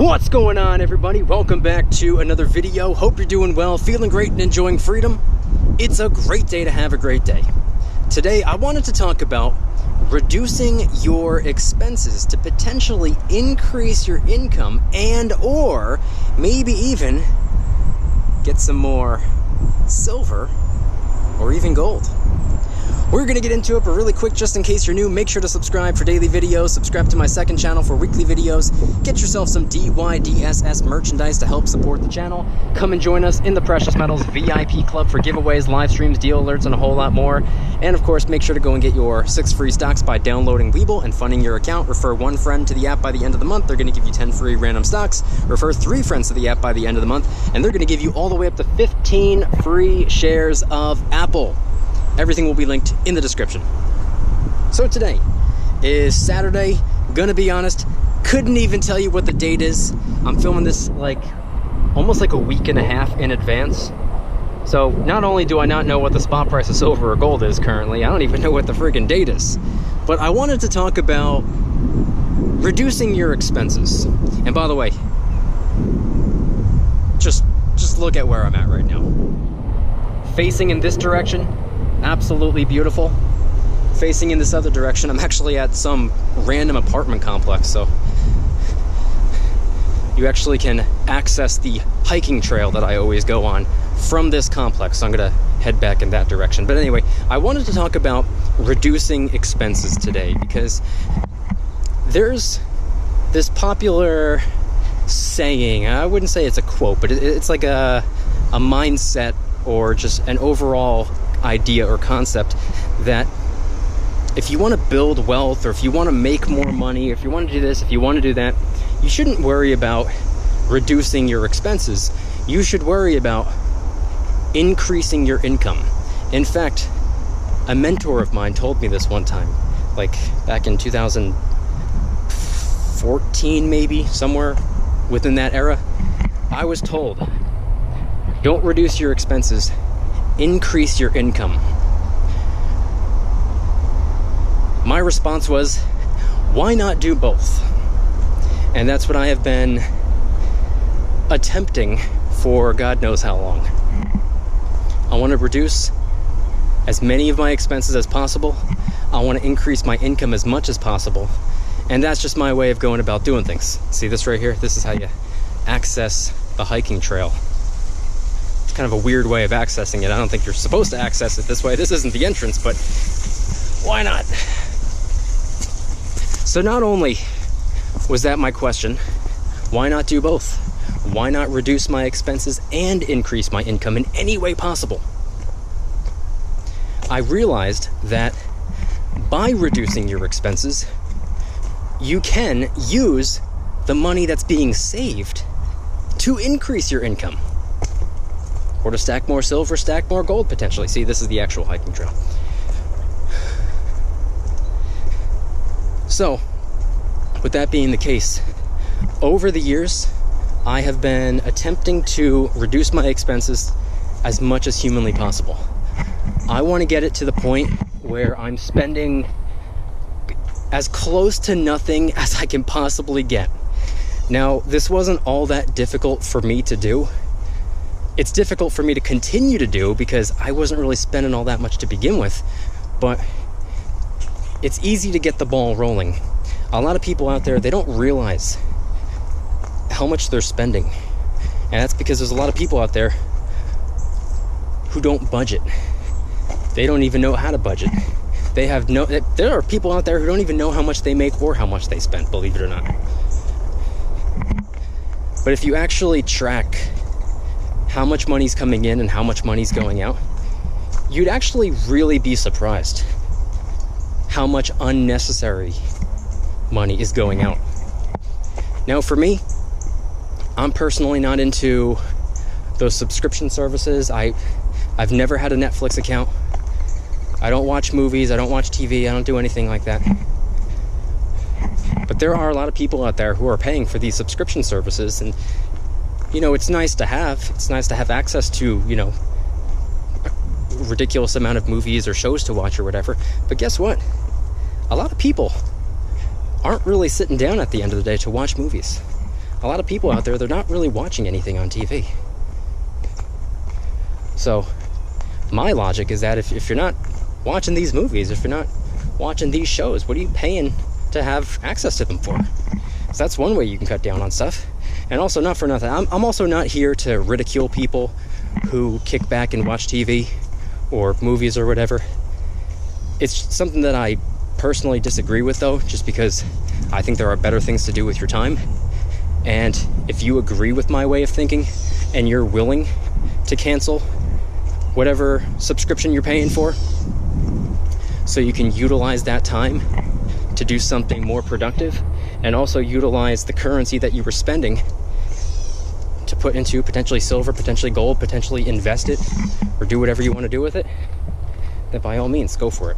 What's going on, everybody? Welcome back to another video. Hope you're doing well, feeling great, and enjoying freedom. It's a great day to have a great day. Today, I wanted to talk about reducing your expenses to potentially increase your income and or maybe even get some more silver or even gold. We're going to get into it, but really quick, just in case you're new, make sure to subscribe for daily videos, subscribe to my second channel for weekly videos, get yourself some DYDSS merchandise to help support the channel. Come and join us in the Precious Metals VIP Club for giveaways, live streams, deal alerts, and a whole lot more. And of course, make sure to go and get your 6 free stocks by downloading Webull and funding your account. Refer 1 friend to the app by the end of the month, they're going to give you 10 free random stocks. Refer 3 friends to the app by the end of the month, and they're going to give you all the way up to 15 free shares of Apple. Everything will be linked in the description. So today is Saturday. Gonna be honest, couldn't even tell you what the date is. I'm filming this almost like a week and a half in advance. So not only do I not know what the spot price of silver or gold is currently, I don't even know what the friggin' date is. But I wanted to talk about reducing your expenses. And by the way, just look at where I'm at right now. Facing in this direction, absolutely beautiful. Facing in this other direction, I'm actually at some random apartment complex, so you actually can access the hiking trail that I always go on from this complex. So I'm gonna head back in that direction. But anyway, I wanted to talk about reducing expenses today because there's this popular saying, I wouldn't say it's a quote, but it's like a mindset or just an overall idea or concept that if you want to build wealth, or if you want to make more money, if you want to do this, if you want to do that, you shouldn't worry about reducing your expenses. You should worry about increasing your income. In fact, a mentor of mine told me this one time, like back in 2014 maybe, somewhere within that era. I was told, don't reduce your expenses, increase your income. My response was, why not do both? And that's what I have been attempting for God knows how long. I want to reduce as many of my expenses as possible. I want to increase my income as much as possible. And that's just my way of going about doing things. See this right here? This is how you access the hiking trail. Kind of a weird way of accessing it. I don't think you're supposed to access it this way. This isn't the entrance, but why not? So not only was that my question, why not do both? Why not reduce my expenses and increase my income in any way possible? I realized that by reducing your expenses, you can use the money that's being saved to increase your income. Or to stack more silver, stack more gold, potentially. See, this is the actual hiking trail. So, with that being the case, over the years, I have been attempting to reduce my expenses as much as humanly possible. I want to get it to the point where I'm spending as close to nothing as I can possibly get. Now, this wasn't all that difficult for me to do. It's difficult for me to continue to do because I wasn't really spending all that much to begin with, but it's easy to get the ball rolling. A lot of people out there, they don't realize how much they're spending. And that's because there's a lot of people out there who don't budget. They don't even know how to budget. There are people out there who don't even know how much they make or how much they spend, believe it or not. But if you actually track how much money's coming in and how much money's going out, you'd actually really be surprised how much unnecessary money is going out. Now for me, I'm personally not into those subscription services. I've never had a Netflix account. I don't watch movies, I don't watch TV, I don't do anything like that. But there are a lot of people out there who are paying for these subscription services, and you know, it's nice to have. It's nice to have access to, you know, a ridiculous amount of movies or shows to watch or whatever. But guess what? A lot of people aren't really sitting down at the end of the day to watch movies. a lot of people out there, they're not really watching anything on TV. So my logic is that if you're not watching these movies, if you're not watching these shows, what are you paying to have access to them for? So that's one way you can cut down on stuff. And also, not for nothing, I'm also not here to ridicule people who kick back and watch TV or movies or whatever. It's something that I personally disagree with, though, just because I think there are better things to do with your time. And if you agree with my way of thinking and you're willing to cancel whatever subscription you're paying for so you can utilize that time to do something more productive, and also utilize the currency that you were spending to put into potentially silver, potentially gold, potentially invest it, or do whatever you want to do with it, then by all means, go for it.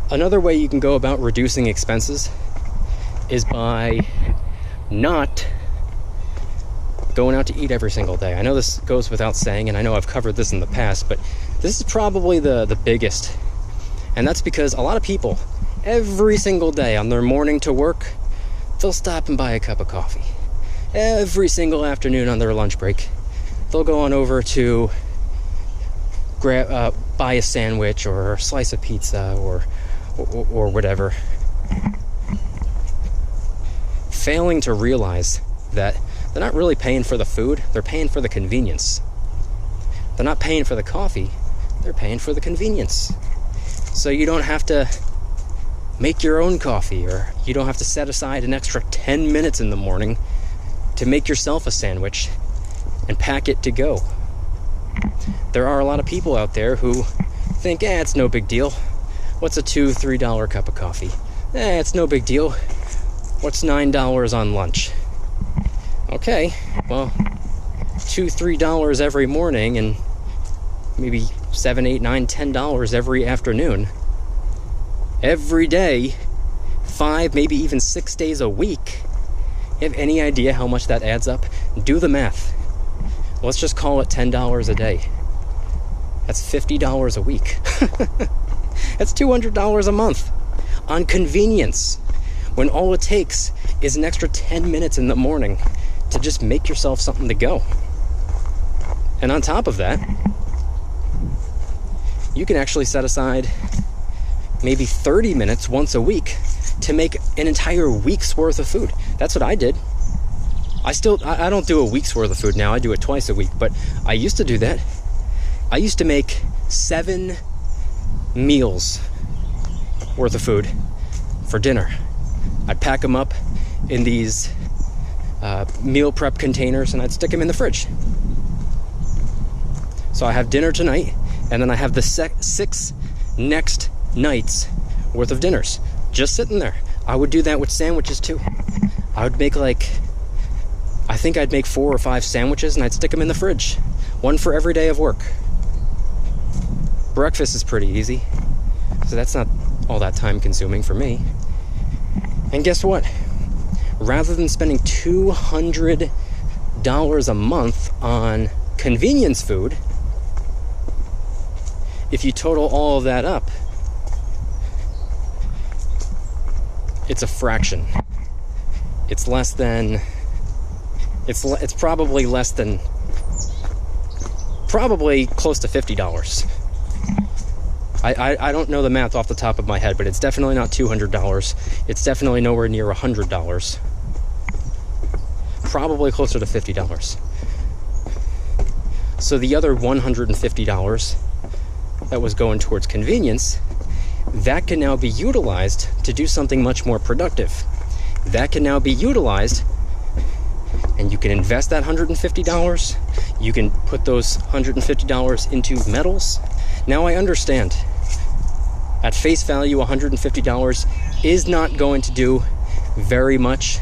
Another way you can go about reducing expenses is by not going out to eat every single day. I know this goes without saying, and I know I've covered this in the past, but this is probably the biggest. And that's because a lot of people, every single day on their morning to work, they'll stop and buy a cup of coffee. Every single afternoon on their lunch break, they'll go on over to buy a sandwich or a slice of pizza or whatever. Failing to realize that they're not really paying for the food, they're paying for the convenience. They're not paying for the coffee, they're paying for the convenience. So you don't have to make your own coffee, or you don't have to set aside an extra 10 minutes in the morning to make yourself a sandwich and pack it to go. There are a lot of people out there who think, it's no big deal. What's a $2, $3 cup of coffee? It's no big deal. What's $9 on lunch? Okay, well, $2, $3 every morning, and maybe $7, $8, $9, $10 every afternoon. Every day, 5, maybe even 6 days a week. You have any idea how much that adds up? Do the math. Let's just call it $10 a day. That's $50 a week. That's $200 a month on convenience, when all it takes is an extra 10 minutes in the morning to just make yourself something to go. And on top of that, you can actually set aside maybe 30 minutes once a week to make an entire week's worth of food. That's what I did. I don't do a week's worth of food now. I do it twice a week, but I used to do that. I used to make 7 meals worth of food for dinner. I'd pack them up in these meal prep containers, and I'd stick them in the fridge. So I have dinner tonight, and then I have the 6 next nights worth of dinners just sitting there. I would do that with sandwiches too. I would make I think I'd make 4 or 5 sandwiches, and I'd stick them in the fridge. One for every day of work. Breakfast is pretty easy, so that's not all that time consuming for me. And guess what? Rather than spending $200 a month on convenience food, if you total all of that up, it's a fraction. It's less than, it's probably less than, probably close to $50. I don't know the math off the top of my head, but it's definitely not $200. It's definitely nowhere near $100. Probably closer to $50. So the other $150 that was going towards convenience, that can now be utilized to do something much more productive. That can now be utilized, and you can invest that $150. You can put those $150 into metals. Now I understand. At face value, $150 is not going to do very much.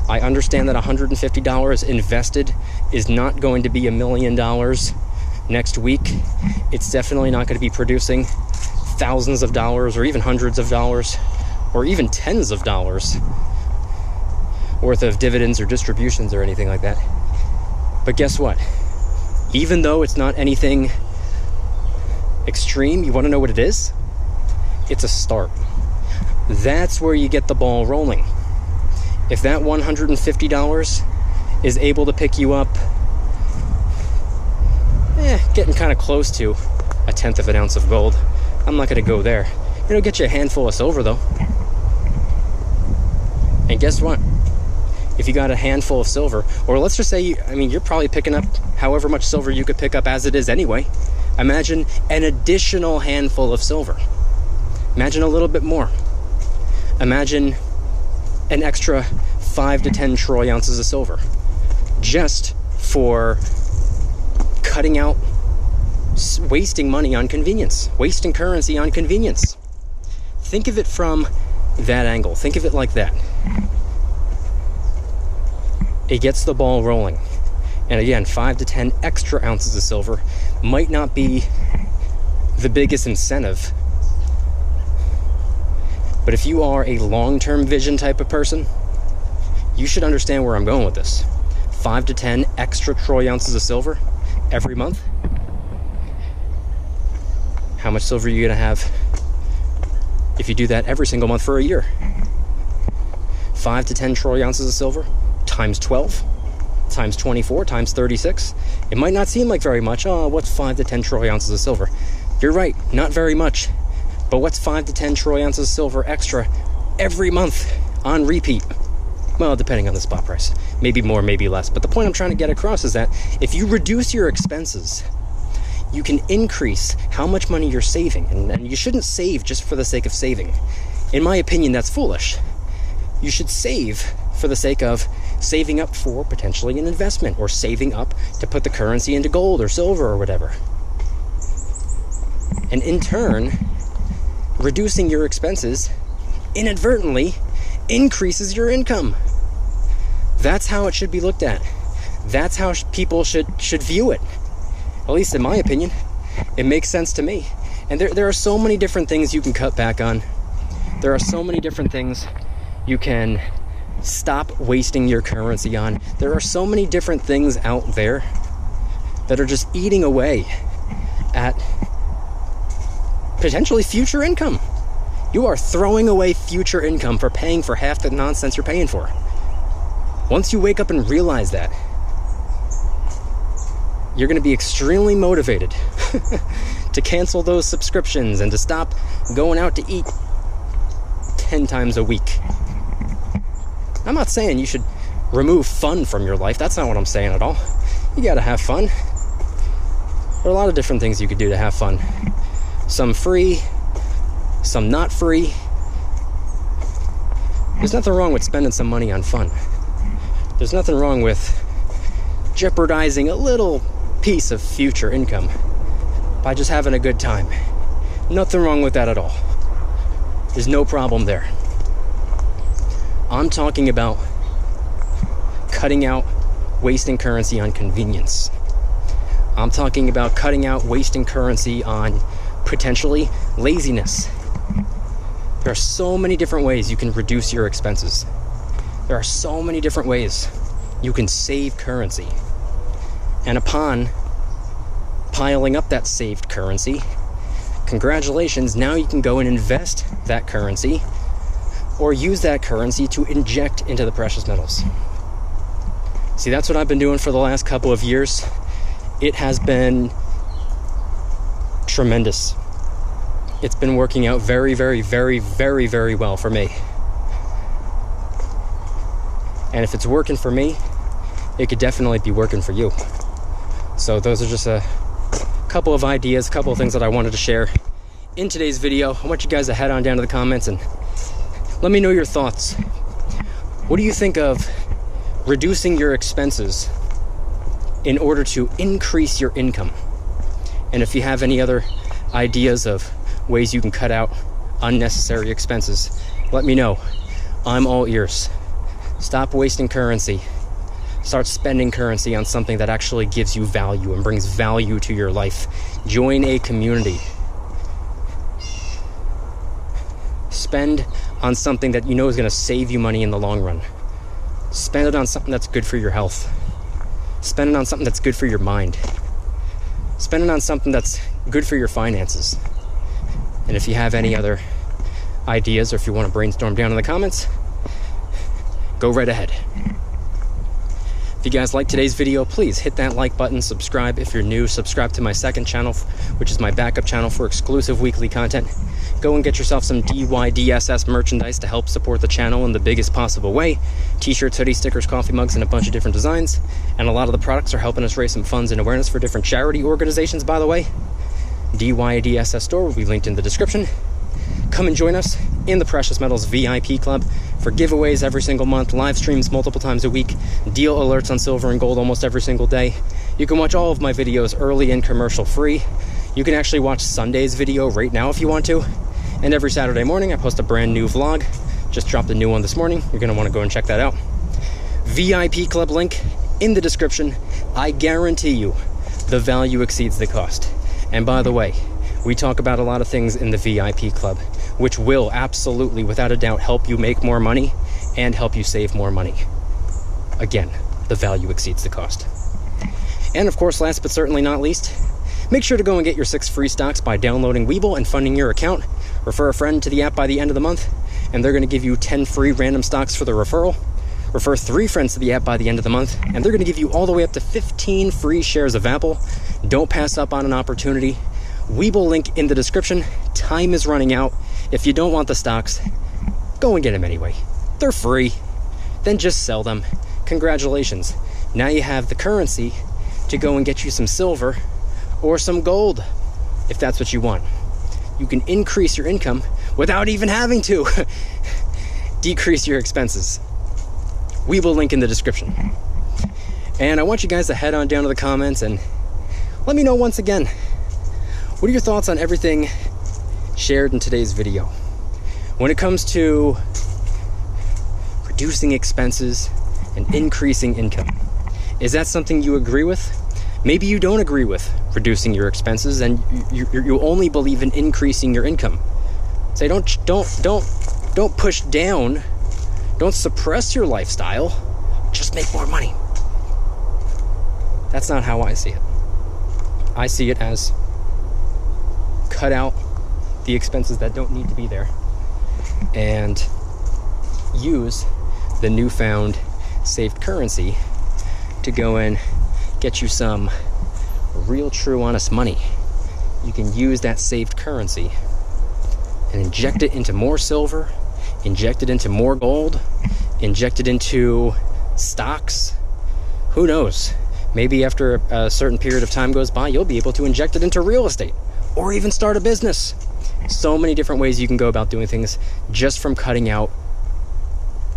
I understand that $150 invested is not going to be $1 million next week. It's definitely not going to be producing thousands of dollars, or even hundreds of dollars, or even tens of dollars worth of dividends or distributions or anything like that. But guess what? Even though it's not anything extreme, you want to know what it is? It's a start. That's where you get the ball rolling. If that $150 is able to pick you up, getting kind of close to 1/10 of an ounce of gold. I'm not going to go there. It'll get you a handful of silver though. And guess what? If you got a handful of silver, or let's just say, you're probably picking up however much silver you could pick up as it is anyway. Imagine an additional handful of silver. Imagine a little bit more. Imagine an extra 5 to 10 troy ounces of silver just for cutting out wasting money on convenience, wasting currency on convenience. Think of it from that angle. Think of it like that. It gets the ball rolling. And again, 5 to 10 extra ounces of silver might not be the biggest incentive, but if you are a long-term vision type of person, you should understand where I'm going with this. 5 to 10 extra troy ounces of silver every month. How much silver are you going to have if you do that every single month for a year? 5 to 10 troy ounces of silver times 12, times 24, times 36. It might not seem like very much. Oh, what's 5 to 10 troy ounces of silver? You're right, not very much. But what's 5 to 10 troy ounces of silver extra every month on repeat? Well, depending on the spot price. Maybe more, maybe less. But the point I'm trying to get across is that if you reduce your expenses, you can increase how much money you're saving. And you shouldn't save just for the sake of saving. In my opinion, that's foolish. You should save for the sake of saving up for potentially an investment, or saving up to put the currency into gold or silver or whatever. And in turn, reducing your expenses inadvertently increases your income. That's how it should be looked at. That's how people should view it. At least in my opinion, it makes sense to me. And there are so many different things you can cut back on. There are so many different things you can stop wasting your currency on. There are so many different things out there that are just eating away at potentially future income. You are throwing away future income for paying for half the nonsense you're paying for. Once you wake up and realize that, you're going to be extremely motivated to cancel those subscriptions and to stop going out to eat 10 times a week. I'm not saying you should remove fun from your life. That's not what I'm saying at all. You got to have fun. There are a lot of different things you could do to have fun. Some free, some not free. There's nothing wrong with spending some money on fun. There's nothing wrong with jeopardizing a little piece of future income by just having a good time. Nothing wrong with that at all. There's no problem there. I'm talking about cutting out wasting currency on convenience. I'm talking about cutting out wasting currency on potentially laziness. There are so many different ways you can reduce your expenses. There are so many different ways you can save currency. And upon piling up that saved currency, congratulations, now you can go and invest that currency or use that currency to inject into the precious metals. See, that's what I've been doing for the last couple of years. It has been tremendous. It's been working out very, very, very, very, very well for me. And if it's working for me, it could definitely be working for you. So those are just a couple of ideas, a couple of things that I wanted to share in today's video. I want you guys to head on down to the comments and let me know your thoughts. What do you think of reducing your expenses in order to increase your income? And if you have any other ideas of ways you can cut out unnecessary expenses, let me know. I'm all ears. Stop wasting currency. Start spending currency on something that actually gives you value and brings value to your life. Join a community. Spend on something that you know is going to save you money in the long run. Spend it on something that's good for your health. Spend it on something that's good for your mind. Spend it on something that's good for your finances. And if you have any other ideas or if you want to brainstorm down in the comments, go right ahead. If you guys like today's video, please hit that like button, subscribe if you're new, subscribe to my second channel, which is my backup channel for exclusive weekly content. Go and get yourself some DYDSS merchandise to help support the channel in the biggest possible way. T-shirts, hoodies, stickers, coffee mugs, and a bunch of different designs. And a lot of the products are helping us raise some funds and awareness for different charity organizations, by the way. DYDSS store will be linked in the description. Come and join us in the Precious Metals VIP Club for giveaways every single month, live streams multiple times a week, deal alerts on silver and gold almost every single day. You can watch all of my videos early and commercial free. You can actually watch Sunday's video right now if you want to. And every Saturday morning I post a brand new vlog. Just dropped a new one this morning. You're going to want to go and check that out. VIP Club link in the description. I guarantee you the value exceeds the cost. And by the way, we talk about a lot of things in the VIP Club, which will absolutely, without a doubt, help you make more money and help you save more money. Again, the value exceeds the cost. And of course, last but certainly not least, make sure to go and get your 6 free stocks by downloading Webull and funding your account. Refer a friend to the app by the end of the month, and they're going to give you 10 free random stocks for the referral. Refer 3 friends to the app by the end of the month, and they're going to give you all the way up to 15 free shares of Apple. Don't pass up on an opportunity. Webull link in the description. Time is running out. If you don't want the stocks, go and get them anyway. They're free. Then just sell them. Congratulations. Now you have the currency to go and get you some silver or some gold, if that's what you want. You can increase your income without even having to decrease your expenses. Webull link in the description. And I want you guys to head on down to the comments and let me know once again, what are your thoughts on everything shared in today's video? When it comes to reducing expenses and increasing income, is that something you agree with? Maybe you don't agree with reducing your expenses and you only believe in increasing your income. Say, don't push down, don't suppress your lifestyle, just make more money. That's not how I see it. I see it as cut out the expenses that don't need to be there and use the newfound saved currency to go and get you some real, true, honest money. You can use that saved currency and inject it into more silver, inject it into more gold, inject it into stocks. Who knows? Maybe after a certain period of time goes by, you'll be able to inject it into real estate or even start a business. So many different ways you can go about doing things just from cutting out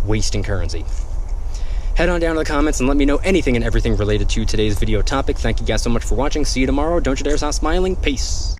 wasting currency. Head on down to the comments and let me know anything and everything related to today's video topic. Thank you guys so much for watching. See you tomorrow. Don't you dare stop smiling. Peace.